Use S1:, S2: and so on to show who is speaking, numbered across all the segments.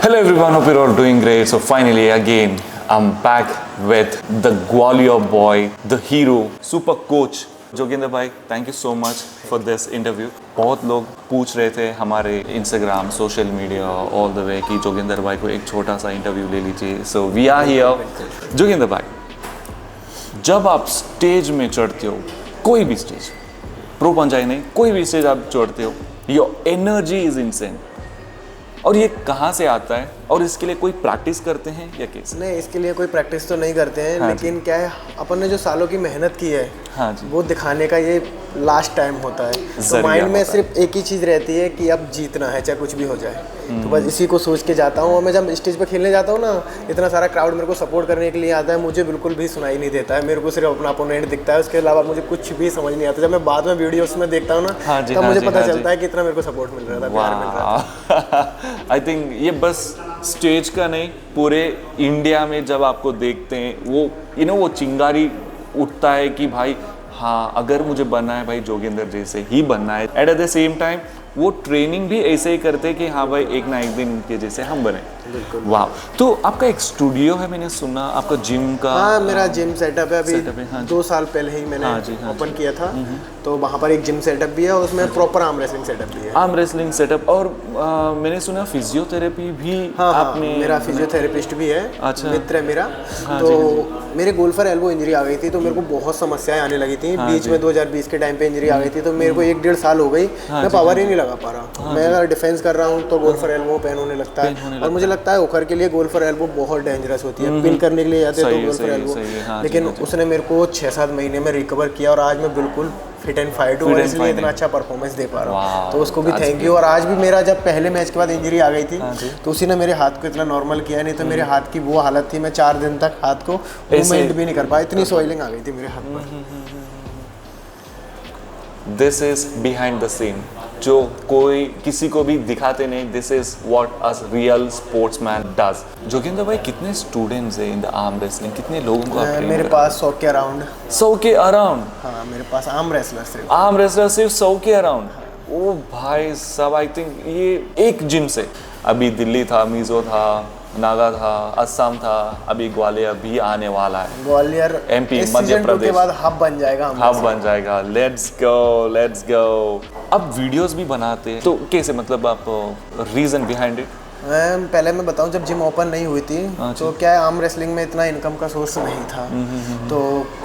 S1: Hello everyone, hope you're all doing great. So finally again, I'm back with the Gwalior boy, the hero, super coach Joginder भाई. Thank you so much for this interview. बहुत लोग पूछ रहे थे हमारे Instagram, social media all the way कि जोगिंदर भाई को एक छोटा सा इंटरव्यू ले लीजिए. So we are here. Joginder भाई, जब आप स्टेज में चढ़ते हो, कोई भी स्टेज, प्रो पंचाई नहीं, कोई भी स्टेज आप चढ़ते हो, योर एनर्जी इज इनसेन. और ये कहाँ से आता है और इसके लिए कोई प्रैक्टिस करते हैं या कैसे?
S2: नहीं, इसके लिए कोई प्रैक्टिस तो नहीं करते हैं. हाँ, लेकिन क्या है, अपन ने जो सालों की मेहनत की है, हाँ जी, वो दिखाने का ये लास्ट टाइम होता है. तो माइंड में सिर्फ एक ही चीज़ रहती है कि अब जीतना है, चाहे कुछ भी हो जाए. तो बस इसी को सोच के जाता हूँ. और मैं जब स्टेज पे खेलने जाता हूँ ना, इतना सारा क्राउड मेरे को सपोर्ट करने के लिए आता है, मुझे बिल्कुल भी सुनाई नहीं देता है. मेरे को सिर्फ अपना अपोनेंट दिखता है, उसके अलावा मुझे कुछ भी समझ नहीं आता. जब मैं बाद में वीडियोस में देखता हूँ ना, तब मुझे पता चलता है कि इतना मेरे को सपोर्ट मिल रहा था, प्यार मिल रहा था.
S1: आई थिंक ये बस स्टेज का नहीं, पूरे इंडिया में जब आपको देखते हैं वो वो चिंगारी उठता है कि भाई हाँ, अगर मुझे बनना है भाई जोगिंदर जैसे ही बनना है. एट द सेम टाइम वो ट्रेनिंग भी ऐसे ही करते हैं कि हाँ भाई एक ना एक दिन उनके जैसे हम बने. वाह. तो आपका एक स्टूडियो है, मैंने सुना, आपका जिम का?
S2: हाँ, मेरा जिम सेटअप है. अभी हाँ 2 साल पहले ही मैंने ओपन किया था. तो वहाँ पर एक जिम सेटअप भी है और उसमें प्रॉपर आर्म रेसलिंग सेटअप भी है.
S1: Arm wrestling setup. और मैंने सुना फिजियोथेरेपी भी.
S2: हाँ, आपने? मेरा फिजियोथेरेपिस्ट भी है. अच्छा. मित्र है मेरा. तो मेरे गोल्फर एल्बो इंजरी आ गई थी, तो मेरे को बहुत समस्याएं आने लगी थी. बीच में 2020 के टाइम पे इंजरी आ गई थी, तो मेरे को 1-1.5 साल हो गई, मैं पावर ही नहीं लगा पा रहा. मैं अगर डिफेंस कर रहा हूँ तो गोल्फर एल्बो पेन होने लगता है. और मुझे लगता है ओकर के लिए गोल्फर एल्बो बहुत डेंजरस होती है. पिन करने के लिए जाते हैं तो गोल्फर एल्बो. लेकिन उसने मेरे को 6-7 महीने में रिकवर किया और आज मैं बिल्कुल फिट एंड फाइट हूँ, इसलिए इतना अच्छा परफॉर्मेंस दे पा रहा हूँ. तो उसको भी थैंक यू. और आज भी मेरा जब पहले मैच के बाद इंजरी आ गई थी, तो उसी ने मेरे हाथ को इतना नॉर्मल किया. नहीं तो मेरे हाथ की वो हालत थी, मैं 4 दिन तक हाथ को मूवमेंट भी नहीं कर पाया. इतनी सॉइलिंग आ गई थी मेरे हाथ पर.
S1: This is behind the scene, जो कोई किसी को भी दिखाते नहीं. This is what a real sportsman does. Joginder भाई, कितने स्टूडेंट्स हैं इन द आर्म रेसलिंग? कितने लोगों को आप
S2: मेरे पास 100 के अराउंड.
S1: 100 के अराउंड?
S2: हाँ, मेरे पास आर्म रेसलर
S1: सिर्फ 100 के अराउंड. ओ भाई सब, आई थिंक ये एक जिम से, अभी दिल्ली था, मिजो था, नागा था, असम था, अभी ग्वालियर भी आने वाला है.
S2: ग्वालियर
S1: एमपी, मध्य प्रदेश
S2: के बाद हब बन जाएगा.
S1: Let's go. अब वीडियोस भी बनाते हैं, तो कैसे, मतलब आप रीजन बिहाइंड इट?
S2: पहले मैं बताऊं, जब जिम ओपन नहीं हुई थी तो क्या है, आर्म रेसलिंग में इतना इनकम का सोर्स नहीं था. तो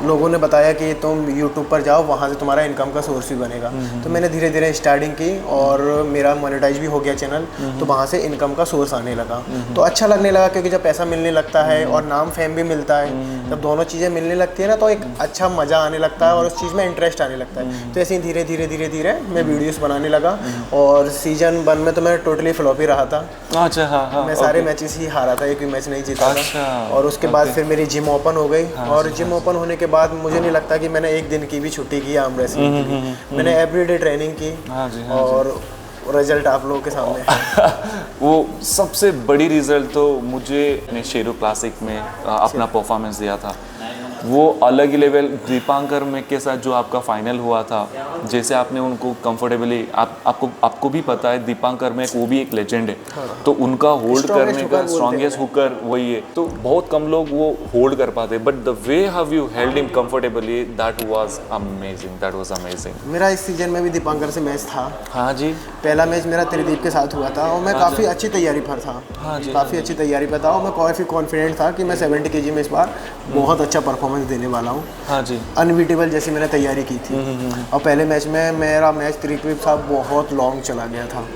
S2: लोगों ने बताया कि तुम यूट्यूब पर जाओ, वहाँ से तुम्हारा इनकम का सोर्स भी बनेगा. तो मैंने धीरे धीरे स्टार्टिंग की और मेरा मोनेटाइज भी हो गया चैनल. तो वहाँ से इनकम का सोर्स आने लगा. तो अच्छा लगने लगा, क्योंकि जब पैसा मिलने लगता है और नाम फेम भी मिलता है, जब दोनों चीज़ें मिलने लगती है ना, तो एक अच्छा मज़ा आने लगता है और उस चीज़ में इंटरेस्ट आने लगता है. तो ऐसे ही धीरे धीरे मैं वीडियोज़ बनाने लगा. और सीजन 1 में तो मैं टोटली फ्लॉप ही रहा था.
S1: अच्छा. हाँ,
S2: मैं सारे मैचेस ही हारा था, एक भी मैच नहीं जीता था. और उसके बाद फिर मेरी जिम ओपन हो गई. और जिम ओपन होने के बाद मुझे नहीं लगता कि मैंने एक दिन की भी छुट्टी की आर्म रेसलिंग के लिए. मैंने एवरीडे ट्रेनिंग की. और रिजल्ट आप लोगों के सामने है.
S1: वो सबसे बड़ी रिजल्ट तो मुझे शेरू क्लासिक में अपना परफॉर्मेंस दिया था, वो अलग ही लेवल. दीपांकर में के साथ जो आपका फाइनल हुआ था, जैसे आपने उनको कंफर्टेबली, आपको भी पता है दीपांकर में वो भी एक लेजेंड है. तो उनका होल्ड करने का स्ट्रॉन्गेस्ट हुकर वही है. तो बहुत कम लोग वो होल्ड कर पाते, but the way how you held him comfortably, that was amazing.
S2: मेरा इस सीजन में भी दीपांकर से मैच था.
S1: हाँ जी.
S2: पहला मैच मेरा त्रिदीप के साथ हुआ था और मैं काफ़ी अच्छी तैयारी पर था. काफ़ी अच्छी तैयारी पर था और मैं काफ़ी कॉन्फिडेंट था कि मैं 70 kg में इस बार बहुत अच्छा परफॉर्मेंस देने वाला हूँ.
S1: हाँ जी.
S2: अनबीटेबल जैसी मैंने तैयारी की थी. और पहले मैच में मेरा मैच त्रिदीप साहब बहुत लॉन्ग चला गया था.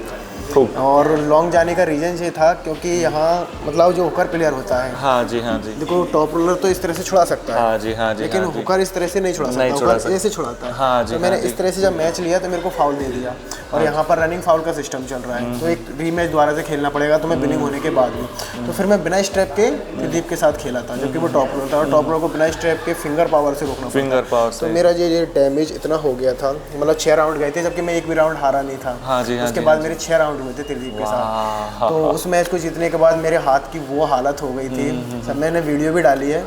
S2: और लॉन्ग जाने का रीजन ये था क्योंकि यहाँ मतलब जो हुकर प्लेयर होता है, हाँ जी देखो, टॉप रोलर तो इस तरह से छुड़ा सकता है. हाँ जी. लेकिन हुकर इस तरह से नहीं छुड़ा सकता. हुकर ऐसे छुड़ाता है. हाँ जी. तो मैंने इस तरह से जब मैच लिया तो मेरे को फाउल दे दिया. और यहाँ पर रनिंग फाउल का सिस्टम चल रहा है, तो एक रीमैच दोबारा से खेलना पड़ेगा. तो मैं विनिंग होने के बाद में, तो फिर मैं बिना स्ट्रैप के त्रिदीप के साथ खेला था, जबकि वो टॉप रोलर था. और टॉप रोलर को बिना स्ट्रैप के फिंगर पावर से रोकना पड़ता. तो मेरा ये डैमेज इतना हो गया था, मतलब 6 राउंड गए थे, जबकि मैं एक भी राउंड हारा नहीं था. उसके बाद मेरे 6 राउंड हुए थे त्रिदीप के साथ. तो उस मैच को जीतने के बाद मेरे हाथ की वो हालत हो गई थी. सब मैंने वीडियो भी डाली है.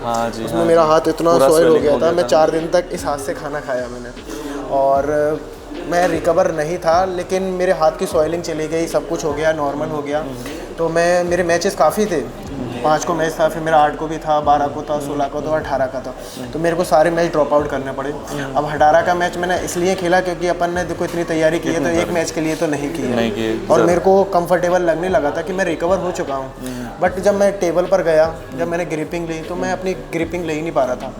S2: उसमें मेरा हाथ इतना सॉइल हो गया था. मैं 4 दिन तक इस हाथ से खाना खाया मैंने. और मैं रिकवर नहीं था, लेकिन मेरे हाथ की सॉइलिंग चली गई, सब कुछ हो गया, नॉर्मल हो गया. तो मैं मेरे मैचेस काफ़ी थे, 5 को मैच था, फिर मेरा 8 को भी था, 12 को था, 16 को था, 18 का था। तो मेरे को सारे मैच ड्रॉप आउट करने पड़े। अब 18 का मैच मैंने इसलिए खेला क्योंकि अपन ने देखो इतनी तैयारी की है, तो एक मैच के लिए तो नहीं की है, और मेरे को कंफर्टेबल लगने लगा था कि मैं रिकवर हो चुका हूँ। बट जब मैं टेबल पर गया, जब मैंने ग्रिपिंग ली, तो मैं अपनी ग्रिपिंग ले ही नहीं पा रहा था।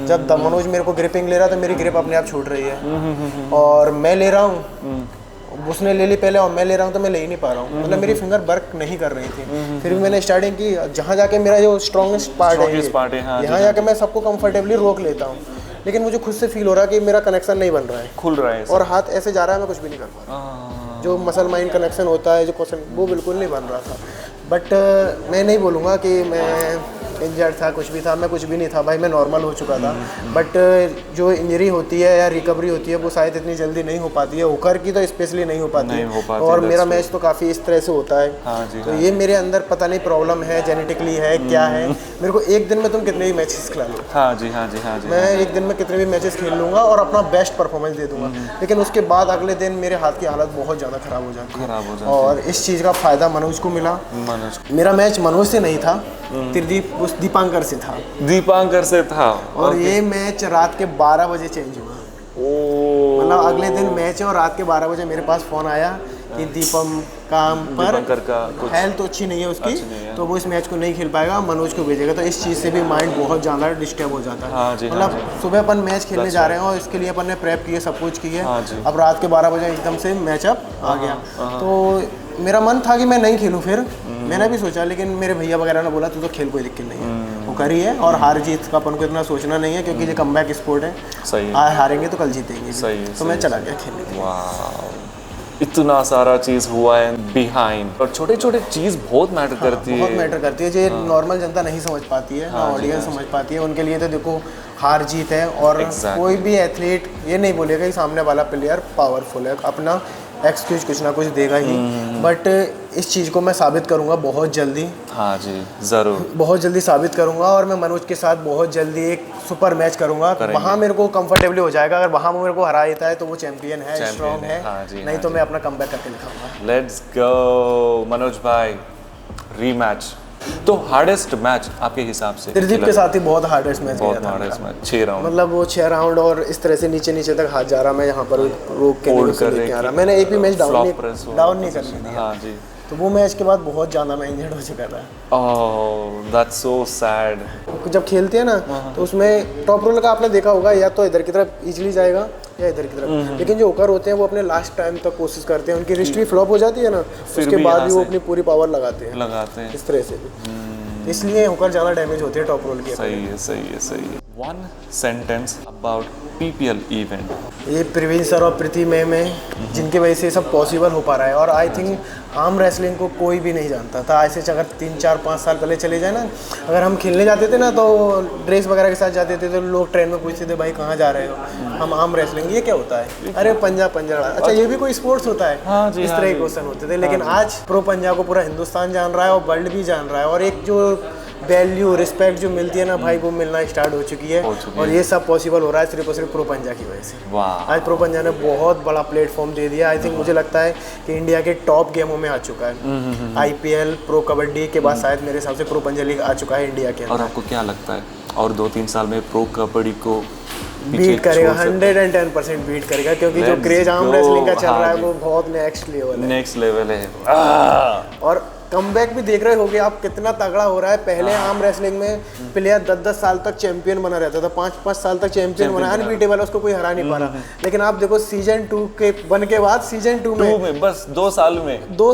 S2: जब मनोज मेरे को ग्रिपिंग ले रहा, तो मेरी ग्रिप अपने आप छूट रही है, और मैं ले रहा हूँ, उसने ले ली पहले और मैं ले रहा हूँ, तो मैं ले ही नहीं पा रहा हूँ। मतलब मेरी फिंगर वर्क नहीं कर रही थी। फिर भी मैंने स्टार्टिंग की, जहाँ जाके मेरा जो स्ट्रॉन्गेस्ट पार्ट है, यहाँ जाके मैं सबको कंफर्टेबली रोक लेता हूँ, लेकिन मुझे खुद से फील हो रहा है कि मेरा कनेक्शन नहीं बन रहा है,
S1: खुल रहा है,
S2: और हाथ ऐसे जा रहा है, मैं कुछ भी नहीं कर पा रहा। जो मसल माइंड कनेक्शन होता है, जो क्वेश्चन, वो बिल्कुल नहीं बन रहा था। बट मैं नहीं बोलूँगा कि मैं इंजर्ड था, कुछ भी था, मैं कुछ भी नहीं था भाई, मैं नॉर्मल हो चुका था। बट जो इंजरी होती है या रिकवरी होती है, वो शायद इतनी जल्दी नहीं हो पाती है, होकर की तो स्पेशली नहीं हो पाती है। और मेरा मैच तो काफ़ी इस तरह से होता है। तो ये मेरे अंदर पता नहीं प्रॉब्लम है, जेनेटिकली है, क्या है। मेरे को एक दिन में तुम कितने भी मैचेस खिला लो,
S1: हाँ जी, हाँ जी, हाँ जी,
S2: मैं एक दिन में कितने भी मैचेस खेल लूँगा और अपना बेस्ट परफॉर्मेंस दे दूंगा, लेकिन उसके बाद अगले दिन मेरे हाथ की हालत बहुत ज़्यादा ख़राब हो जाती है। और इस चीज़ का फ़ायदा मनोज को मिला। मेरा मैच मनोज से नहीं था, त्रिदीप उस दीपांकर से था।
S1: दीपांकर से था,
S2: और ये मैच रात के 12 बजे चेंज हुआ। मतलब अगले दिन मैच है और रात के 12 बजे मेरे पास फ़ोन आया कि दीपम काम पर हेल्थ तो अच्छी नहीं है उसकी, तो वो इस मैच को नहीं खेल पाएगा, मनोज को भेजेगा। तो इस चीज़ से भी माइंड बहुत ज़्यादा डिस्टर्ब हो जाता है। मतलब सुबह अपन मैच खेलने जा रहे हैं और इसके लिए अपन ने प्रेप की है, सब कुछ की है। अब रात के 12 बजे एकदम से मैचअप आ गया, तो मेरा मन था कि मैं नहीं खेलूँ। फिर मैंने भी सोचा, लेकिन मेरे भैया वगैरह ने बोला तू तो खेल, कोई दिक्कत नहीं है, वो करी है। और हार जीत का अपन को इतना सोचना नहीं है, क्योंकि ये कमबैक स्पोर्ट है।
S1: सही,
S2: आज हारेंगे तो कल जीतेंगे। तो मैं चला गया खेलने के
S1: लिए। इतना सारा चीज हुआ है बिहाइंड, और छोटे छोटे चीज बहुत मैटर करती है,
S2: बहुत मैटर करती है, जो नॉर्मल जनता नहीं समझ पाती है, ना ऑडियंस समझ पाती है। उनके लिए तो देखो हार जीत है, और कोई भी एथलीट ये नहीं बोलेगा कि सामने वाला प्लेयर पावरफुल है, अपना एक्सक्यूज कुछ ना कुछ देगा ही। बट इस चीज़ को मैं साबित करूंगा बहुत जल्दी।
S1: हाँ जी, ज़रूर, बहुत
S2: जल्दी साबित करूंगा, और मैं मनोज के साथ बहुत जल्दी एक सुपर मैच करूंगा। वहाँ मेरे को कंफर्टेबली हो जाएगा। अगर वहाँ मेरे को हरा देता है तो वो चैंपियन है, स्ट्रॉन्ग है। नहीं तो मैं अपना कमबैक करके दिखाऊंगा।
S1: लेट्स गो मनोज भाई, रीमैच। तो हार्डेस्ट मैच आपके हिसाब से?
S2: त्रिदीप के साथ ही बहुत हार्डेस्ट मैच गया था।
S1: हार्डेस्ट मैच 6 राउंड, मतलब
S2: वो 6 राउंड, और इस तरह से नीचे नीचे तक हाथ जा रहा, मैं यहाँ पर रोक के लेके आ रहा। मैंने एक भी मैच डाउन नहीं करने दिया। हाँ जी। तो वो मैच के बाद बहुत ज़्यादा मैं इंजर्ड हो चुका था।
S1: Oh that's so sad.
S2: जब खेलते हैं ना, तो उसमें टॉप रोलर का आपने देखा होगा, या तो इधर की तरफ इजीली जाएगा या इधर की तरफ। लेकिन जो होकर होते हैं वो अपने लास्ट टाइम तक कोशिश करते हैं, उनकी रिस्ट भी फ्लॉप हो जाती है ना, उसके बाद भी वो अपनी पूरी पावर लगाते हैं इस तरह से भी। इसलिए होकर ज़्यादा डैमेज होते हैं टॉप रोल के।
S1: सही है, सही है, सही है। One sentence about PPL event.
S2: ये प्रवीण सर और प्रीति मैम है जिनकी वजह से सब पॉसिबल हो पा रहा है। और आई थिंक आर्म रेसलिंग को कोई भी नहीं जानता था ऐसे। अगर 3, 4, 5 साल पहले चले जाए ना, अगर हम खेलने जाते थे ना, तो ड्रेस वगैरह के साथ जाते थे, तो लोग ट्रेन में पूछते थे भाई कहाँ जा रहे हो, हम आर्म रेसलिंग, ये क्या होता है, अरे पंजा पंजा, अच्छा ये भी कोई स्पोर्ट्स होता है। हाँ जी, इस तरह के क्वेश्चन होते थे। लेकिन आज प्रो पंजा को पूरा हिंदुस्तान जान रहा है और वर्ल्ड भी जान रहा है, और एक जो वैल्यू रिस्पेक्ट जो मिलती है ना भाई, वो मिलना स्टार्ट हो चुकी है। और ये सब पॉसिबल हो रहा है सिर्फ और सिर्फ प्रो पंजा की वजह से। आज प्रो पंजा ने बहुत बड़ा प्लेटफॉर्म दे दिया। आई थिंक मुझे लगता है कि इंडिया के टॉप गेमों में आ चुका है। IPL, प्रो कबड्डी के बाद शायद मेरे हिसाब से प्रो पंजा लीग आ चुका है इंडिया के अंदर।
S1: और आपको क्या लगता है और 2-3 साल में प्रो कबड्डी को
S2: बीट करेगा? 110% बीट करेगा, क्योंकि जो क्रेज आर्म रेसलिंग का चल रहा है वो बहुत नेक्स्ट लेवल है। और कमबैक भी देख रहे होगे आप, कितना तगड़ा हो रहा है। पहले आर्म रेसलिंग में प्लेयर 10-10 साल तक चैंपियन बना रहता था, 5-5 साल तक चैंपियन बना, अनबीटेबल, उसको कोई हरा नहीं पा रहा। लेकिन आप देखो सीजन 2 के बन के बाद सीजन 2 में
S1: बस 2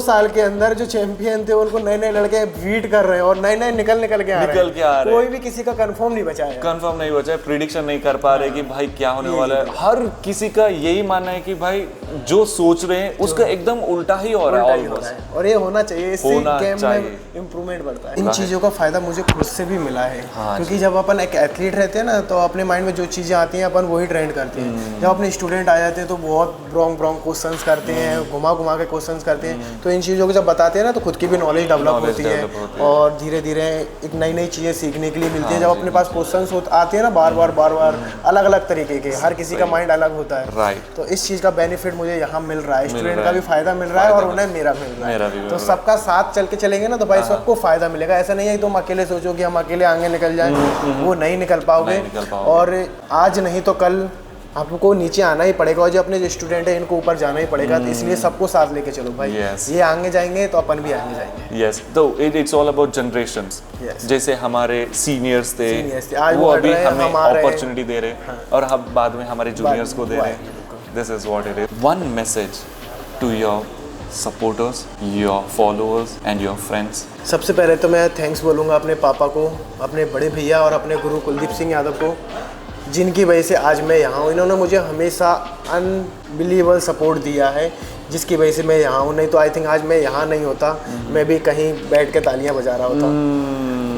S1: साल के
S2: अंदर जो चैंपियन थे उनको नए नए लड़के बीट कर रहे हैं, और नए नए निकल के आ रहे हैं। कोई भी किसी का कंफर्म नहीं बचा है,
S1: प्रिडिक्शन नहीं कर पा रहे कि भाई क्या होने वाला है। हर किसी का यही मानना है कि भाई जो सोच रहे हैं उसका एकदम उल्टा ही हो रहा है,
S2: और ये होना चाहिए। इससे गेम में इम्प्रूवमेंट बढ़ता है। इन चीज़ों का फायदा मुझे खुद से भी मिला है। क्योंकि जब अपन एक एथलीट रहते हैं ना, तो अपने माइंड में जो चीज़ें आती हैं अपन वही ट्रेंड करते हैं। जब अपने स्टूडेंट आ जाते हैं तो बहुत रॉन्ग क्वेश्चंस करते हैं, घुमा के क्वेश्चंस करते हैं। तो इन चीज़ों को जब बताते हैं ना, तो खुद की भी नॉलेज डेवलप होती है, और धीरे धीरे एक नई चीज़ें सीखने के लिए मिलती है। जब अपने पास क्वेश्चंस आते हैं ना बार बार अलग अलग तरीके के, हर किसी का माइंड अलग होता है। तो इस चीज़ का बेनिफिट मुझे यहाँ मिल रहा है, स्टूडेंट का भी फायदा मिल रहा है और उन्हें मेरा मिल रहा है। तो सबका साथ साथ चल के चलेंगे ना तो भाई सबको फायदा मिलेगा। ऐसा नहीं है कि तुम अकेले सोचो कि हम अकेले आगे निकल जाएं, वो नहीं निकल पाओगे। और आज नहीं तो कल आपको नीचे आना ही पड़ेगा, और जो अपने जो स्टूडेंट है इनको ऊपर जाना ही पड़ेगा। तो इसलिए सबको साथ लेके चलो भाई। ये आगे जाएंगे तो अपन भी आगे जाएंगे।
S1: यस, तो इट्स ऑल अबाउट जनरेशंस। जैसे हमारे सीनियर्स थे,
S2: आज
S1: वो अभी हमें
S2: हम आ रहे हैं।
S1: अपॉर्चुनिटी दे रहे और हम बाद में हमारे जूनियर्स को दे रहे हैं। This is what it is. One message to your supporters, your followers and your friends.
S2: सबसे पहले तो मैं थैंक्स बोलूँगा अपने पापा को, अपने बड़े भैया और अपने गुरु कुलदीप सिंह यादव को, जिनकी वजह से आज मैं यहाँ हूँ। इन्होंने मुझे हमेशा अनबिलीवेबल सपोर्ट दिया है, जिसकी वजह से मैं यहाँ हूँ। नहीं तो आई थिंक आज मैं यहाँ नहीं होता, मैं भी कहीं बैठ के तालियां बजा रहा होता।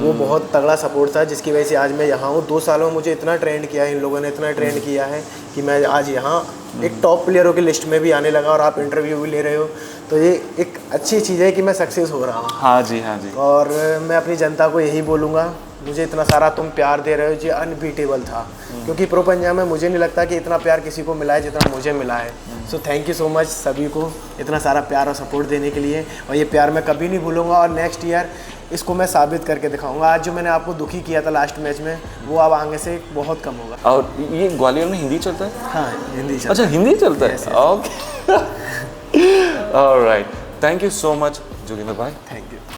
S2: वो बहुत तगड़ा सपोर्ट था, जिसकी वजह से आज मैं यहाँ हूँ। 2 सालों में मुझे इतना ट्रेंड किया है, इन लोगों ने इतना ट्रेंड किया है कि मैं आज यहाँ एक टॉप प्लेयरों की लिस्ट में भी आने लगा, और आप इंटरव्यू भी ले रहे हो, तो ये एक अच्छी चीज़ है कि मैं सक्सेस हो रहा हूँ।
S1: हाँ जी, हाँ जी।
S2: और मैं अपनी जनता को यही बोलूँगा, मुझे इतना सारा तुम प्यार दे रहे हो, ये अनबीटेबल था। क्योंकि प्रो पंजाब में मुझे नहीं लगता कि इतना प्यार किसी को मिला है जितना मुझे मिला है। So thank you so much सभी को इतना सारा प्यार और सपोर्ट देने के लिए, और ये प्यार मैं कभी नहीं भूलूंगा। और नेक्स्ट ईयर इसको मैं साबित करके दिखाऊंगा। आज जो मैंने आपको दुखी किया था लास्ट मैच में, वो अब आगे से बहुत कम होगा।
S1: और ये ग्वालियर में हिंदी चलता है?
S2: हाँ, हिंदी चलता है।
S1: अच्छा, हिंदी चलता है। Okay, alright, thank you so much Joginder भाई।
S2: Thank you.